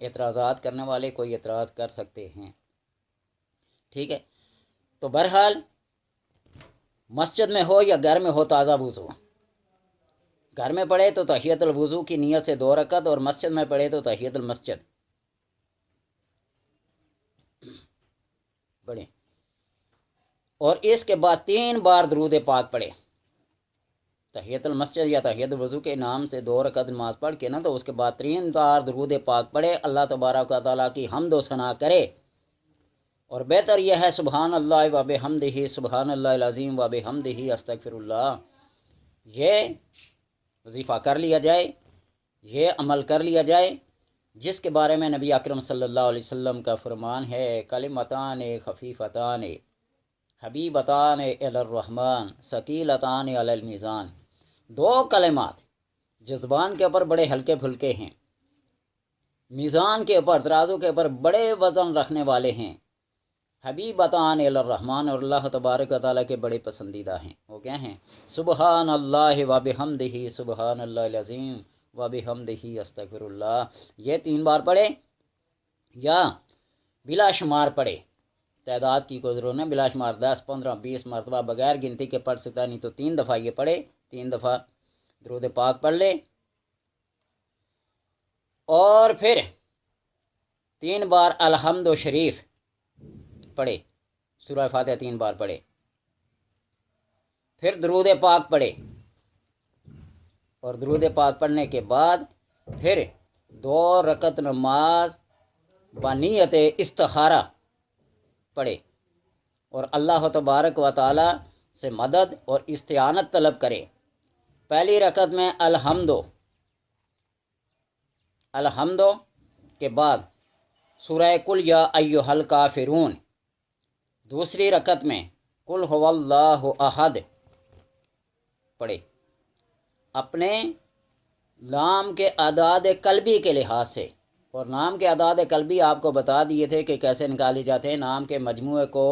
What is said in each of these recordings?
اعتراضات کرنے والے کوئی اعتراض کر سکتے ہیں، ٹھیک ہے۔ تو بہرحال مسجد میں ہو یا گھر میں ہو تازہ وضو، گھر میں پڑھے تو تحیت الوضو کی نیت سے 2 رکعت، اور مسجد میں پڑھے تو تحیت المسجد پڑھیں، اور اس کے بعد 3 بار درود پاک پڑھے۔ تحیت المسجد یا تحیت الوضو کے نام سے 2 رکعت نماز پڑھ کے نا، تو اس کے بعد 3 بار درود پاک پڑھے، اللہ تبارک و تعالیٰ کی حمد و ثنا کرے، اور بہتر یہ ہے سبحان اللہ و بحمدہ، سبحان اللہ العظیم و بحمدہ، استغفر اللہ، یہ وظیفہ کر لیا جائے، یہ عمل کر لیا جائے، جس کے بارے میں نبی اکرم صلی اللہ علیہ وسلم کا فرمان ہے، کلمتان خفیفتان حبیبتان الی الرحمن ثقیلتان علی المیزان، 2 کلمات جو زبان کے اوپر بڑے ہلکے پھلکے ہیں، میزان کے اوپر، ترازو کے اوپر بڑے وزن رکھنے والے ہیں، حبیبتان الی الرحمن، اور اللہ تبارک و تعالیٰ کے بڑے پسندیدہ ہیں۔ وہ کیا ہیں؟ سبحان اللہ و بحمدہ، سبحان اللہ العظیم و بحمدہ، استغفر اللہ۔ یہ 3 بار پڑھے یا بلا شمار پڑھے، تعداد کی کوئی ضرورت نہیں، بلا شمار 10 15 20 مرتبہ بغیر گنتی کے پڑھ سکتا، نہیں تو 3 دفعہ یہ پڑھے، 3 دفعہ درود پاک پڑھ لے، اور پھر 3 بار الحمد و شریف پڑھے، سورہ فاتحہ 3 بار پڑھے، پھر درود پاک پڑھے، اور درود پاک پڑھنے کے بعد پھر 2 رکعت نماز بنیت استخارہ پڑھے، اور اللہ تبارک و تعالی سے مدد اور استعانت طلب کرے۔ پہلی رکعت میں الحمد کے بعد سورہ کل یا ایھا الکافرون، دوسری رکعت میں قل ھو اللہ احد پڑھے۔ اپنے نام کے اعداد قلبی کے لحاظ سے، اور نام کے اعداد قلبی آپ کو بتا دیے تھے کہ کیسے نکالے جاتے ہیں، نام کے مجموعے کو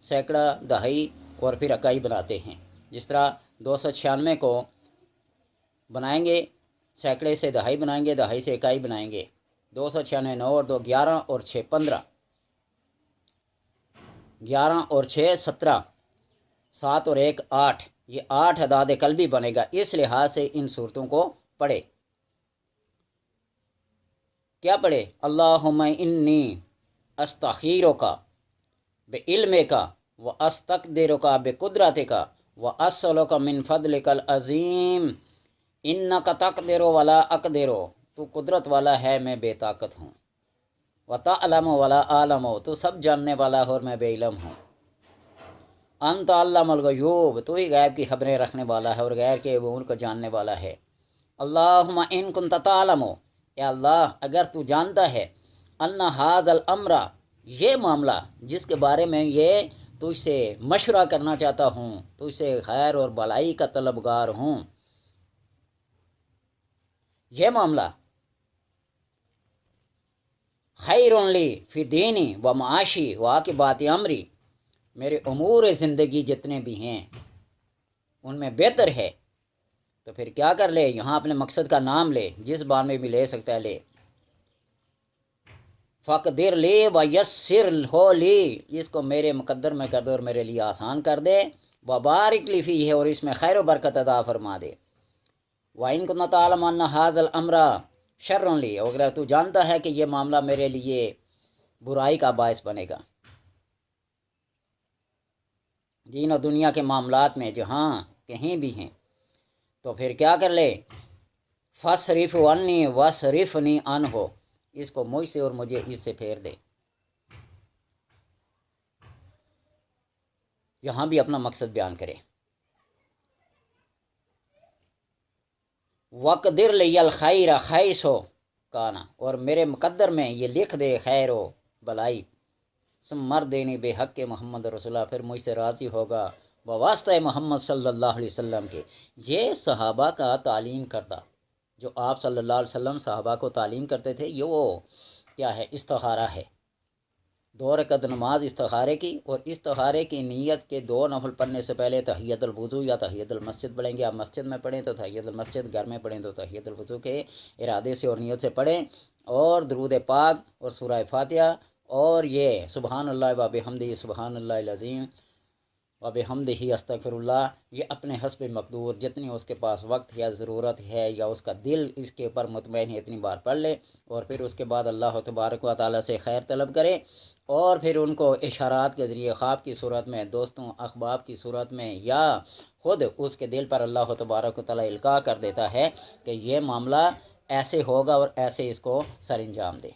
سینکڑا، دہائی اور پھر اکائی بناتے ہیں، جس طرح 296 کو بنائیں گے، سینکڑے سے دہائی بنائیں گے، دہائی سے اکائی بنائیں گے، 296 9 اور 2 11 اور 6 15، 11 اور 6 17، 7 اور 1 8، یہ 8 اعداد قلبی بنے گا۔ اس لحاظ سے ان صورتوں کو پڑھے۔ کیا پڑھے؟ اللہم انی استخیرک بعلمک و استقدرک بقدرتک و اسألک من فضلک العظیم انک تقدر ولا اقدر، تو قدرت والا ہے میں بے طاقت ہوں، و تعلم ولا اعلم، تو سب جاننے والا ہے اور میں بے علم ہوں، انت علام الغیوب، تو ہی غیب کی خبریں رکھنے والا ہے اور غیر کے امور کو جاننے والا ہے۔ اللہم ان کنت تعلم، اے اللہ اگر تو جانتا ہے، ان ھذا الامر، یہ معاملہ جس کے بارے میں یہ تجھ سے مشورہ کرنا چاہتا ہوں، تجھ سے خیر اور بھلائی کا طلبگار ہوں، یہ معاملہ خیر لی فی دینی و معاشی و عاقبات امری، میرے امور زندگی جتنے بھی ہیں ان میں بہتر ہے، تو پھر کیا کر لے؟ یہاں اپنے مقصد کا نام لے، جس بار میں بھی لے سکتا ہے لے۔ فقدر لی و یسر ہو لی، اس کو میرے مقدر میں کر دے اور میرے لیے آسان کر دے، وبارک لی فیہ، اور اس میں خیر و برکت عطا فرما دے۔ وَإِن كُنتَ تَعْلَمُ أَنَّ هَذَا الْأَمْرَ شَرٌّ لِّي، اگر تو جانتا ہے کہ یہ معاملہ میرے لیے برائی کا باعث بنے گا، دین و دنیا کے معاملات میں جہاں کہیں بھی ہیں، تو پھر کیا کر لے؟ فَاصْرِفْ عَنِّي وَاصْرِفْنِي عَنْهُ، اس کو مجھ سے اور مجھے اس سے پھیر دے۔ یہاں بھی اپنا مقصد بیان کرے۔ وَقْدِرْ لِيَ الْخَيْرَ حَيْثُ كَانَ، اور میرے مقدر میں یہ لکھ دے خیر و بلائی، ثم مردینی بے حق محمد رسول اللہ، پھر مجھ سے راضی ہوگا بواسطہ محمد صلی اللہ علیہ وسلم کے۔ یہ صحابہ کا تعلیم کردہ، جو آپ صلی اللہ علیہ وسلم صحابہ کو تعلیم کرتے تھے، یہ وہ کیا ہے؟ استخارہ ہے۔ 2 رکعت نماز استخارے کی، اور استخارے کی نیت کے 2 نفل پڑھنے سے پہلے تحیت الوضو یا تحیت المسجد پڑھیں گے۔ آپ مسجد میں پڑھیں تو تحیت المسجد، گھر میں پڑھیں تو تحیت الوضو کے ارادے سے اور نیت سے پڑھیں، اور درود پاک اور سورہ فاتحہ اور یہ سبحان اللہ و بحمدہ سبحان اللہ العظیم و بحمدہ استغفر اللہ، یہ اپنے حسب مقدور جتنی اس کے پاس وقت یا ضرورت ہے یا اس کا دل اس کے اوپر مطمئن ہے اتنی بار پڑھ لے، اور پھر اس کے بعد اللہ تبارک و تعالیٰ سے خیر طلب کرے، اور پھر ان کو اشارات کے ذریعے خواب کی صورت میں، دوستوں احباب کی صورت میں، یا خود اس کے دل پر اللہ تبارک و تعالیٰ القاء کر دیتا ہے کہ یہ معاملہ ایسے ہوگا اور ایسے اس کو سر انجام دے۔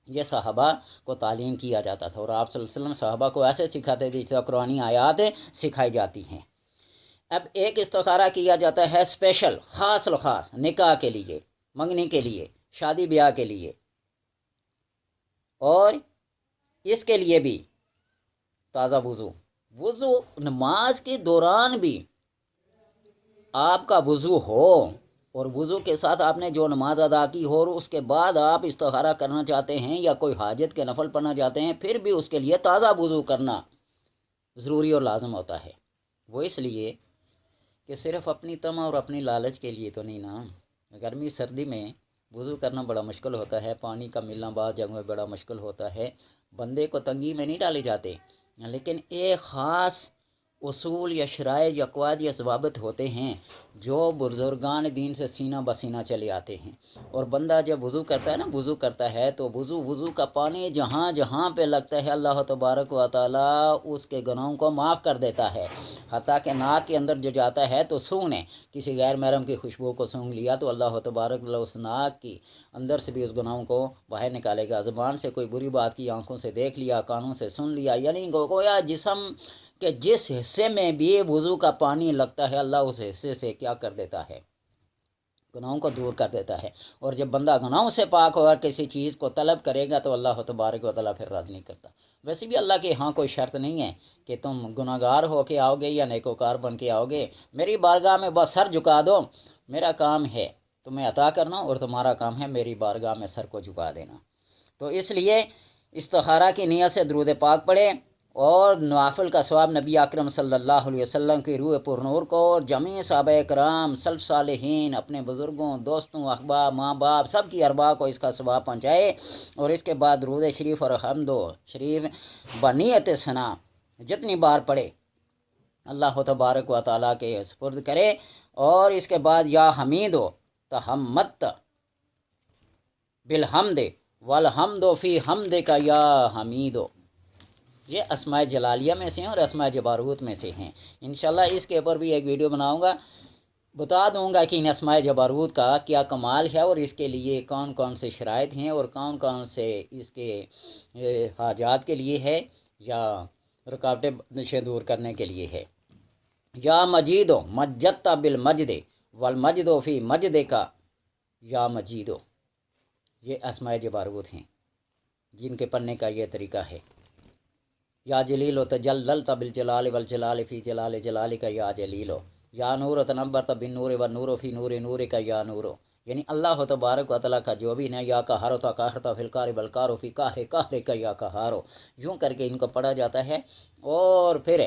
یہ صحابہ کو تعلیم کیا جاتا تھا، اور آپ صلی اللہ علیہ وسلم صحابہ کو ایسے سکھاتے تھے جیسے قرآنی آیات سکھائی جاتی ہیں۔ اب ایک استخارہ کیا جاتا ہے اسپیشل، خاص الخاص نکاح کے لیے، منگنی کے لیے، شادی بیاہ کے لیے، اور اس کے لیے بھی تازہ وضو نماز کے دوران بھی آپ کا وضو ہو، اور وضو کے ساتھ آپ نے جو نماز ادا کی ہو، اور اس کے بعد آپ استخارہ کرنا چاہتے ہیں یا کوئی حاجت کے نفل پڑھنا چاہتے ہیں، پھر بھی اس کے لیے تازہ وضو کرنا ضروری اور لازم ہوتا ہے۔ وہ اس لیے کہ صرف اپنی طمع اور اپنی لالچ کے لیے تو نہیں نا۔ گرمی سردی میں وضو کرنا بڑا مشکل ہوتا ہے، پانی کا ملنا بعض جگہوں میں بڑا مشکل ہوتا ہے، بندے کو تنگی میں نہیں ڈالے جاتے، لیکن ایک خاص اصول یا شرائع یا قواعد یا ضوابط ہوتے ہیں جو بزرگان دین سے سینہ بسینہ چلے آتے ہیں۔ اور بندہ جب وضو کرتا ہے نا، وضو کرتا ہے تو وضو کا پانی جہاں جہاں پہ لگتا ہے اللہ تبارک و تعالیٰ اس کے گناہوں کو معاف کر دیتا ہے، حتیٰ کہ ناک کے اندر جو جاتا ہے تو سونگنے کسی غیر محرم کی خوشبو کو سونگ لیا تو اللہ تبارک و تعالیٰ اس ناک کی اندر سے بھی اس گناہوں کو باہر نکالے گا۔ زبان سے کوئی بری بات کی، آنکھوں سے دیکھ لیا، کانوں سے سن لیا، یعنی گویا جسم کہ جس حصے میں بھی وضو کا پانی لگتا ہے اللہ اس حصے سے کیا کر دیتا ہے، گناہوں کو دور کر دیتا ہے۔ اور جب بندہ گناہوں سے پاک ہو اور کسی چیز کو طلب کرے گا تو اللہ تبارک و تعالیٰ پھر رد نہیں کرتا۔ ویسے بھی اللہ کے ہاں کوئی شرط نہیں ہے کہ تم گناہگار ہو کے آؤ گے یا نیکوکار بن کے آؤ گے، میری بارگاہ میں بس سر جھکا دو، میرا کام ہے تمہیں عطا کرنا اور تمہارا کام ہے میری بارگاہ میں سر کو جھکا دینا۔ تو اس لیے استخارہ کی نیت سے درود پاک پڑھے، اور نوافل کا ثواب نبی اکرم صلی اللہ علیہ وسلم کی روح پر نور کو اور جمیع صحابہ کرام سلف صالحین اپنے بزرگوں، دوستوں، احباب، ماں باپ سب کی ارواح کو اس کا ثواب پہنچائے، اور اس کے بعد درود شریف اور حمد و شریف بنیت ثنا جتنی بار پڑھے اللہ تبارک و تعالیٰ کے سپرد کرے، اور اس کے بعد یا حمید و تحمد بالحمد والحمد فی حمد کا یا حمید، یہ اسماء جلالیہ میں سے ہیں اور اسماء جباروت میں سے ہیں۔ انشاءاللہ اس کے اوپر بھی ایک ویڈیو بناؤں گا، بتا دوں گا کہ ان اسماء جباروت کا کیا کمال ہے اور اس کے لیے کون کون سے شرائط ہیں اور کون کون سے اس کے حاجات کے لیے ہے یا رکاوٹیں دور کرنے کے لیے ہے۔ یا مجیدو مجدتا بالمجد والمجد فی مجد کا یا مجیدو، یہ اسماء جباروت ہیں جن کے پڑھنے کا یہ طریقہ ہے۔ یا جلیل و تجللت بالجلال والجلال فی جلال جلال کا یا جلیل، یا نور تنبرت بالنور والنور فی نور نور کا یا نور، یعنی اللہ تبارک و تعالیٰ کا جو بھی ہے، یا قہر تا قہرتا فی القار بالقار فی قہر قہر کا یا قہار، یوں کر کے ان کو پڑھا جاتا ہے۔ اور پھر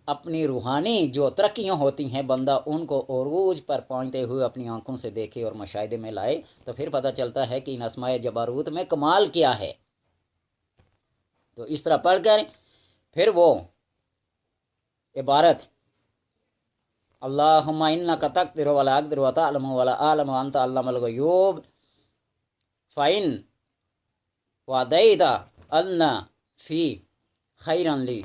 اپنی روحانی جو ترقیاں ہوتی ہیں بندہ ان کو عروج پر پہنچتے ہوئے اپنی آنکھوں سے دیکھے اور مشاہدے میں لائے تو پھر پتہ چلتا ہے کہ ان اسماء جباروت میں کمال کیا ہے۔ تو اس طرح پڑھ کر پھر وہ عبارت اللہم انک تقدر ولا اقدر وتعلم ولا اعلم وانت علام الغیوب فإن وعدیت ان فی خیرا لی،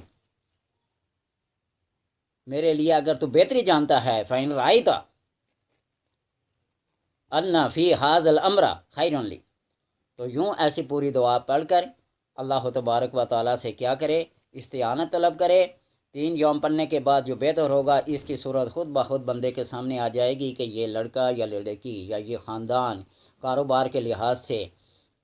میرے لیے اگر تو بہتری جانتا ہے، فإن رأیت ان فی ھذا الامر خیرا لی، تو یوں ایسی پوری دعا پڑھ کر اللہ تبارک و تعالیٰ سے کیا کرے، استعانت طلب کرے۔ 3 یوم پڑھنے کے بعد جو بہتر ہوگا اس کی صورت خود بخود بندے کے سامنے آ جائے گی کہ یہ لڑکا یا لڑکی یا یہ خاندان کاروبار کے لحاظ سے،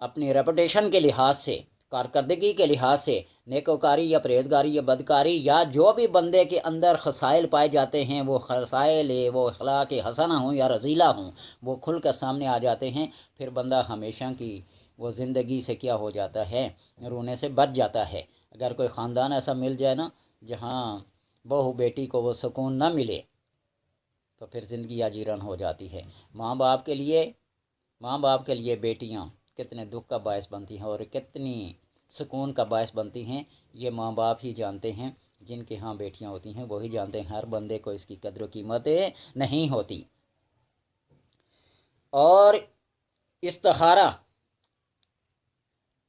اپنی ریپوٹیشن کے لحاظ سے، کارکردگی کے لحاظ سے، نیکوکاری یا پرہیزگاری یا بدکاری یا جو بھی بندے کے اندر خصائل پائے جاتے ہیں، وہ خصائل وہ اخلاق حسنہ ہوں یا رذیلہ ہوں، وہ کھل کر سامنے آ جاتے ہیں۔ پھر بندہ ہمیشہ کی وہ زندگی سے کیا ہو جاتا ہے، رونے سے بچ جاتا ہے۔ اگر کوئی خاندان ایسا مل جائے نا جہاں بہو بیٹی کو وہ سکون نہ ملے تو پھر زندگی اجیرن ہو جاتی ہے۔ ماں باپ کے لیے بیٹیاں کتنے دکھ کا باعث بنتی ہیں اور کتنی سکون کا باعث بنتی ہیں، یہ ماں باپ ہی جانتے ہیں، جن کے ہاں بیٹیاں ہوتی ہیں وہی جانتے ہیں، ہر بندے کو اس کی قدر و قیمت نہیں ہوتی۔ اور استخارہ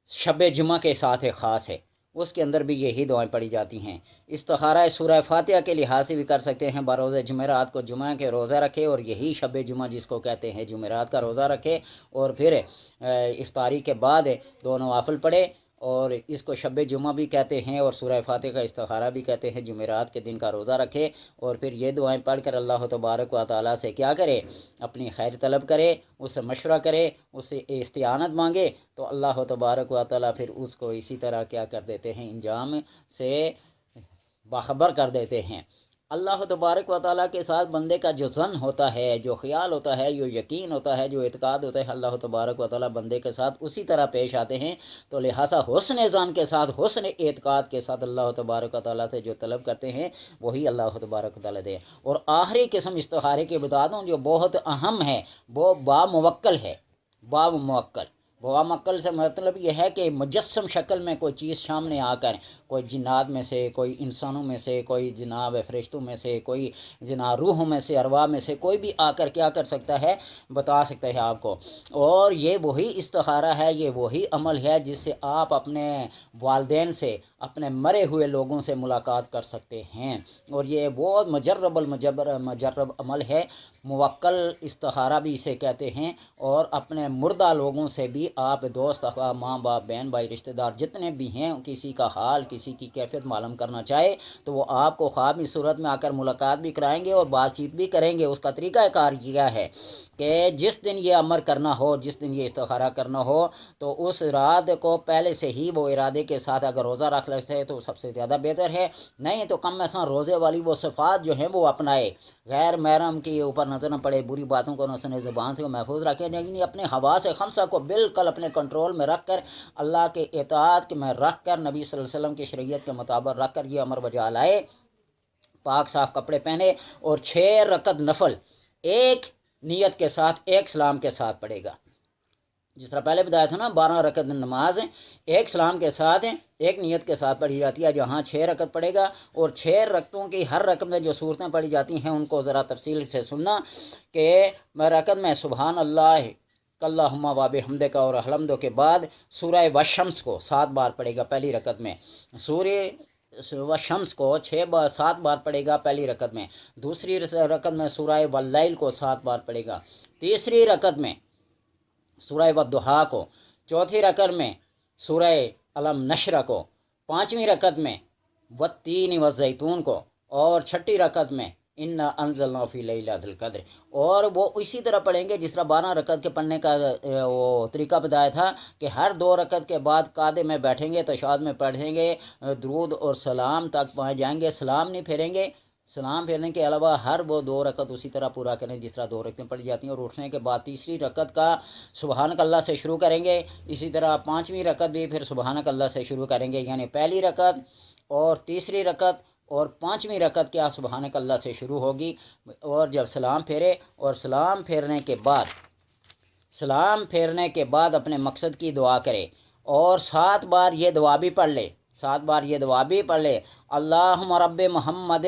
شب جمعہ کے ساتھ ایک خاص ہے، اس کے اندر بھی یہی دعائیں پڑھی جاتی ہیں۔ استخارہ سورہ فاتحہ کے لحاظ سے بھی کر سکتے ہیں، بروز جمعرات کو جمعہ کے روزہ رکھے اور یہی شب جمعہ جس کو کہتے ہیں جمعرات کا روزہ رکھے، اور پھر افطاری کے بعد دو نوافل پڑھے، اور اس کو شب جمعہ بھی کہتے ہیں اور سورہ فاتحہ کا استخارہ بھی کہتے ہیں۔ جمعرات کے دن کا روزہ رکھے اور پھر یہ دعائیں پڑھ کر اللہ تبارک و تعالیٰ سے کیا کرے، اپنی خیر طلب کرے، اس سے مشورہ کرے، اس سے استعانت مانگے، تو اللہ تبارک و تعالیٰ پھر اس کو اسی طرح کیا کر دیتے ہیں، انجام سے باخبر کر دیتے ہیں۔ اللہ تبارک و تعالیٰ کے ساتھ بندے کا جو ظن ہوتا ہے، جو خیال ہوتا ہے، جو یقین ہوتا ہے، جو اعتقاد ہوتا ہے، اللہ تبارک و تعالیٰ بندے کے ساتھ اسی طرح پیش آتے ہیں۔ تو لہٰذا حسن ظن کے ساتھ، حسن اعتقاد کے ساتھ اللہ تبارک و تعالیٰ سے جو طلب کرتے ہیں وہی اللہ تبارک و تعالیٰ دے۔ اور آخری قسم استخارے کی بتا دوں جو بہت اہم ہے، وہ باموکل ہے۔ باموکل سے مطلب یہ ہے کہ مجسم شکل میں کوئی چیز سامنے آ کر، کوئی جنات میں سے، کوئی انسانوں میں سے، کوئی جناب فرشتوں میں سے، کوئی جناب روحوں میں سے، ارواح میں سے کوئی بھی آ کر کیا کر سکتا ہے، بتا سکتا ہے آپ کو۔ اور یہ وہی استخارہ ہے، یہ وہی عمل ہے جس سے آپ اپنے والدین سے، اپنے مرے ہوئے لوگوں سے ملاقات کر سکتے ہیں، اور یہ بہت مجرب عمل ہے۔ موکل استخارہ بھی اسے کہتے ہیں، اور اپنے مردہ لوگوں سے بھی آپ دوست، ماں باپ، بہن بھائی، رشتہ دار جتنے بھی ہیں، کسی کا حال، کسی کی کیفیت معلوم کرنا چاہے تو وہ آپ کو خواب کی صورت میں آ کر ملاقات بھی کرائیں گے اور بات چیت بھی کریں گے۔ اس کا طریقہ کار یہ ہے کہ جس دن یہ امر کرنا ہو، جس دن یہ استخارہ کرنا ہو، تو اس رات کو پہلے سے ہی وہ ارادے کے ساتھ اگر روزہ رکھ لیتے ہیں تو سب سے زیادہ بہتر ہے، نہیں تو کم ایسا روزے والی وہ صفات جو ہیں وہ اپنائے، غیر محرم کے اوپر نظر نہ پڑے، بری باتوں کو نہ زبان سے محفوظ رکھیں، لیکن اپنے حواس خمسہ کو بالکل اپنے کنٹرول میں رکھ کر، اللہ کے اطاعت میں رکھ کر، نبی صلی اللہ علیہ وسلم کی شریعت کے مطابق رکھ کر یہ امر بجا لائے۔ پاک صاف کپڑے پہنے اور 6 رکعت نفل ایک نیت کے ساتھ، ایک سلام کے ساتھ پڑھے گا۔ جس طرح پہلے بتایا تھا نا، 12 رکعت نماز ایک سلام کے ساتھ، ایک نیت کے ساتھ پڑھی جاتی ہے، جہاں 6 رکعت پڑھے گا، اور 6 رکعتوں کی ہر رکعت میں جو صورتیں پڑھی جاتی ہیں ان کو ذرا تفصیل سے سننا، کہ رکعت میں سبحان اللہ اللہم و بحمدک اور الحمد کے بعد سورہ والشمس کو 7 بار پڑھے گا پہلی رکعت میں، سورہ والشمس کو 7 بار پڑھے گا پہلی رکعت میں، دوسری رکعت میں سورہ واللیل کو 7 بار پڑھے گا، تیسری رکعت میں سورہ والضحیٰ کو، چوتھی رکعت میں سورہ علم نشر کو، پانچویں رکعت میں والتین والزیتون کو، اور چھٹی رکعت میں انا انزلنا فی لیلۃ القدر۔ اور وہ اسی طرح پڑھیں گے جس طرح 12 رکعت کے پڑھنے کا وہ طریقہ بتایا تھا، کہ ہر 2 رکعت کے بعد قعدے میں بیٹھیں گے، تشہد میں پڑھیں گے، درود اور سلام تک پہنچ جائیں گے، سلام نہیں پھیریں گے، سلام پھیرنے کے علاوہ ہر وہ 2 رکعت اسی طرح پورا کریں جس طرح 2 رکعتیں پڑھی جاتی ہیں، اور اٹھنے کے بعد تیسری رکعت کا سبحانک اللہ سے شروع کریں گے، اسی طرح 5ویں رکعت بھی پھر سبحانک اللہ سے شروع کریں گے، یعنی پہلی رکعت اور تیسری رکعت اور 5ویں رکعت کیا سبحانک اللہ سے شروع ہوگی، اور جب سلام پھیرے، اور سلام پھیرنے کے بعد اپنے مقصد کی دعا کرے، اور 7 بار یہ دعا بھی پڑھ لے، اللہم رب محمد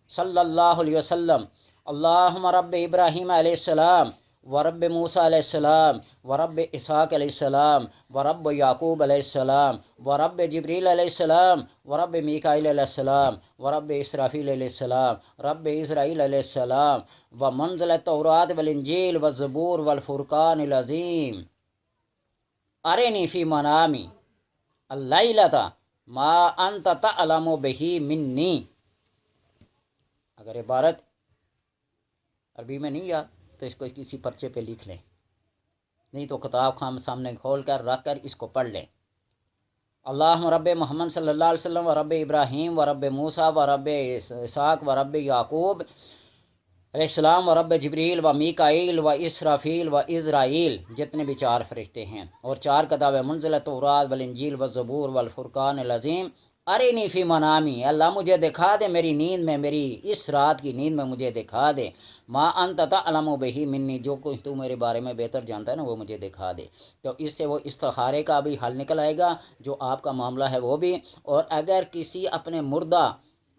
صلی اللہ علیہ وسلم، اللہم رب ابراہیم علیہ السلام، ورب موسیٰ علیہ السلام، ورب اسحاق علیہ السلام، ورب یعقوب علیہ السلام، ورب جبریل علیہ السلام، ورب میکائیل علیہ السلام، ورب اسرافیل علیہ السلام، رب اسرائیل علیہ السلام، ومنزل التوراۃ والانجیل والزبور والفرقان العظیم، ارنی فی منامی اللیلۃ ما انت تعلم بہ منی۔ اگر عبارت عربی میں نہیں یاد تو اس کو کسی پرچے پہ لکھ لیں، نہیں تو کتاب خام سامنے کھول کر رکھ کر اس کو پڑھ لیں۔ اللہم رب محمد صلی اللہ علیہ وسلم، و رب ابراہیم، و رب موسیٰ، و رب اسحاق، و رب یعقوب علیہ السلام، و رب جبریل، و میکائیل، و اسرافیل، و اسرائیل، جتنے بھی 4 فرشتے ہیں، اور 4 کتاب منزل التوراۃ والانجیل والزبور والفرقان العظیم، ارینی فی منامی، اللہ مجھے دکھا دے میری نیند میں، میری اس رات کی نیند میں مجھے دکھا دے، ما انت تعلم بہی منی، جو کچھ تو میرے بارے میں بہتر جانتا ہے نا وہ مجھے دکھا دے۔ تو اس سے وہ استخارے کا بھی حل نکل آئے گا، جو آپ کا معاملہ ہے وہ بھی۔ اور اگر کسی اپنے مردہ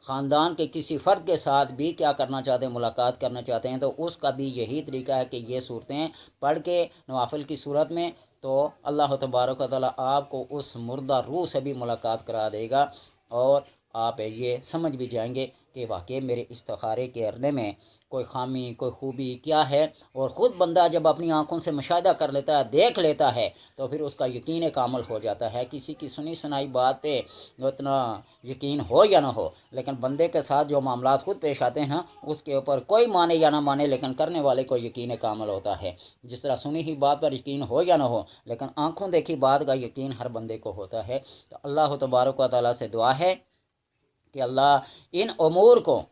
خاندان کے کسی فرد کے ساتھ بھی کیا کرنا چاہتے ہیں، ملاقات کرنا چاہتے ہیں، تو اس کا بھی یہی طریقہ ہے کہ یہ صورتیں پڑھ کے نوافل کی صورت میں، تو اللہ تبارک و تعالیٰ آپ کو اس مردہ روح سے بھی ملاقات کرا دے گا، اور آپ یہ سمجھ بھی جائیں گے کہ واقعی میرے استخارے کے کرنے میں کوئی خامی کوئی خوبی کیا ہے۔ اور خود بندہ جب اپنی آنکھوں سے مشاہدہ کر لیتا ہے، دیکھ لیتا ہے، تو پھر اس کا یقین کامل ہو جاتا ہے۔ کسی کی سنی سنائی بات پہ اتنا یقین ہو یا نہ ہو، لیکن بندے کے ساتھ جو معاملات خود پیش آتے ہیں اس کے اوپر کوئی مانے یا نہ مانے، لیکن کرنے والے کو یقین کامل ہوتا ہے۔ جس طرح سنی ہی بات پر یقین ہو یا نہ ہو، لیکن آنکھوں دیکھی بات کا یقین ہر بندے کو ہوتا ہے۔ تو اللہ تبارک و تعالیٰ سے دعا ہے کہ اللہ ان امور کو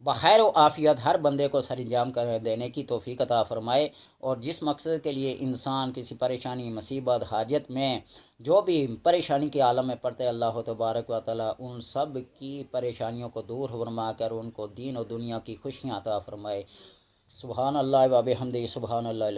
بخیر و عافیت ہر بندے کو سر انجام کر دینے کی توفیق عطا فرمائے، اور جس مقصد کے لیے انسان کسی پریشانی مصیبت حاجت میں جو بھی پریشانی کے عالم میں پڑتے، اللہ تبارک و تعالیٰ ان سب کی پریشانیوں کو دور فرما کر ان کو دین و دنیا کی خوشیاں عطا فرمائے۔ سبحان اللہ و بحمدہ، سبحان اللہ۔